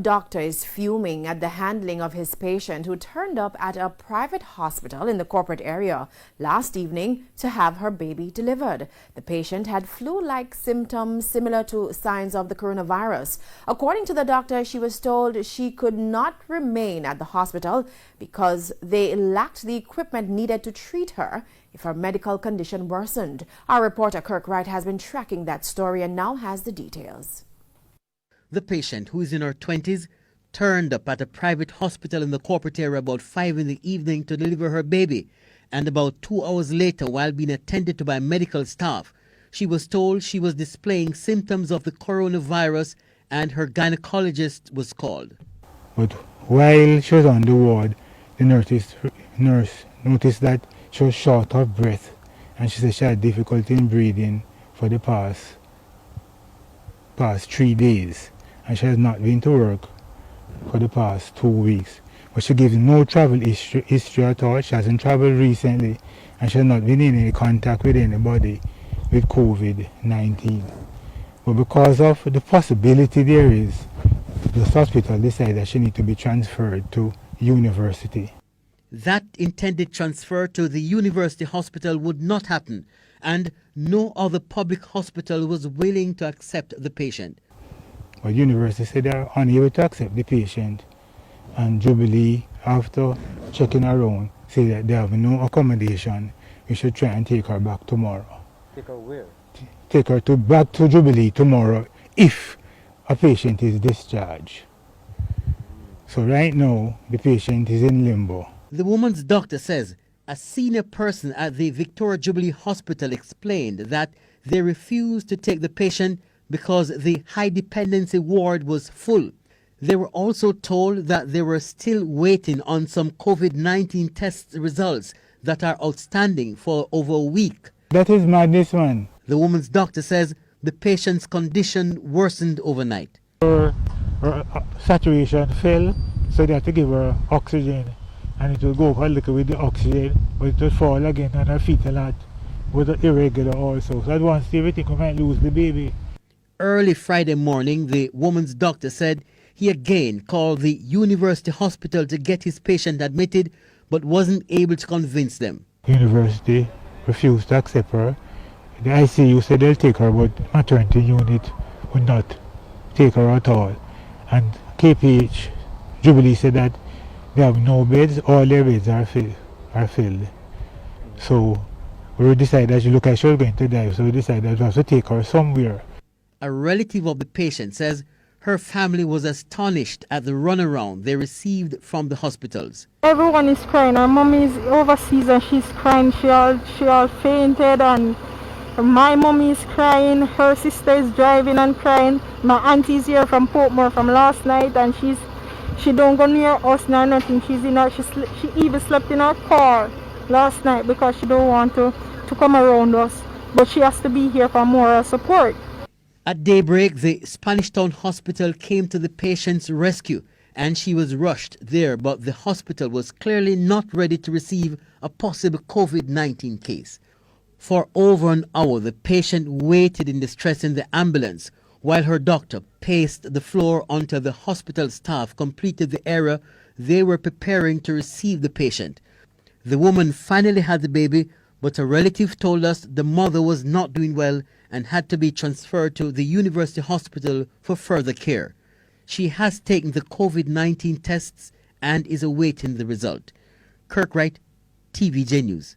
doctor is fuming at the handling of his patient who turned up at a private hospital in the corporate area last evening to have her baby delivered. The patient had flu-like symptoms similar to signs of the coronavirus. According to the doctor, she was told she could not remain at the hospital because they lacked the equipment needed to treat her if her medical condition worsened. Our reporter Kirk Wright has been tracking that story and now has the details. The patient, who is in her 20s, turned up at a private hospital in the corporate area about 5 in the evening to deliver her baby. And about 2 hours later, while being attended to by medical staff, she was told she was displaying symptoms of the coronavirus and her gynecologist was called. But while she was on the ward, the nurse noticed that she was short of breath, and she said she had difficulty in breathing for the past 3 days. And she has not been to work for the past 2 weeks. But she gives no travel history at all. She hasn't traveled recently, and she has not been in any contact with anybody with COVID-19. But because of the possibility there is, the hospital decided that she needs to be transferred to university. That intended transfer to the university hospital would not happen, and no other public hospital was willing to accept the patient. But university said they are unable to accept the patient, and Jubilee, after checking around, said that they have no accommodation. We should try and take her back tomorrow. Take her where? Take her back to Jubilee tomorrow if a patient is discharged. So right now, the patient is in limbo. The woman's doctor says a senior person at the Victoria Jubilee Hospital explained that they refused to take the patient because the high dependency ward was full. They were also told that they were still waiting on some COVID-19 test results that are outstanding for over a week. That is madness, man. The woman's doctor says the patient's condition worsened overnight. Her saturation fell, so they had to give her oxygen, and it will go up a little with the oxygen, but it will fall again, and her feet a lot was irregular also. So at once everything we might lose the baby. Early Friday morning, the woman's doctor said he again called the university hospital to get his patient admitted, but wasn't able to convince them. University refused to accept her. The ICU said they'll take her, but maternity unit would not take her at all. And KPH, Jubilee, said that they have no beds, all their beds are filled. So we decided that she looked like she was going to die, so we decided that we have to take her somewhere. A relative of the patient says her family was astonished at the runaround they received from the hospitals. Everyone is crying. Her mom is overseas and she's crying. She all fainted, and my mom is crying. Her sister is driving and crying. My auntie is here from Portmore from last night, and she don't go near us nor nothing. She even slept in her car last night because she don't want to come around us. But she has to be here for moral support. At daybreak, the Spanish Town Hospital came to the patient's rescue and she was rushed there, but the hospital was clearly not ready to receive a possible COVID-19 case. For over an hour, the patient waited in distress in the ambulance while her doctor paced the floor until the hospital staff completed the area they were preparing to receive the patient. The woman finally had the baby, but a relative told us the mother was not doing well and had to be transferred to the university hospital for further care. She has taken the COVID-19 tests and is awaiting the result. Kirk Wright, TVJ News.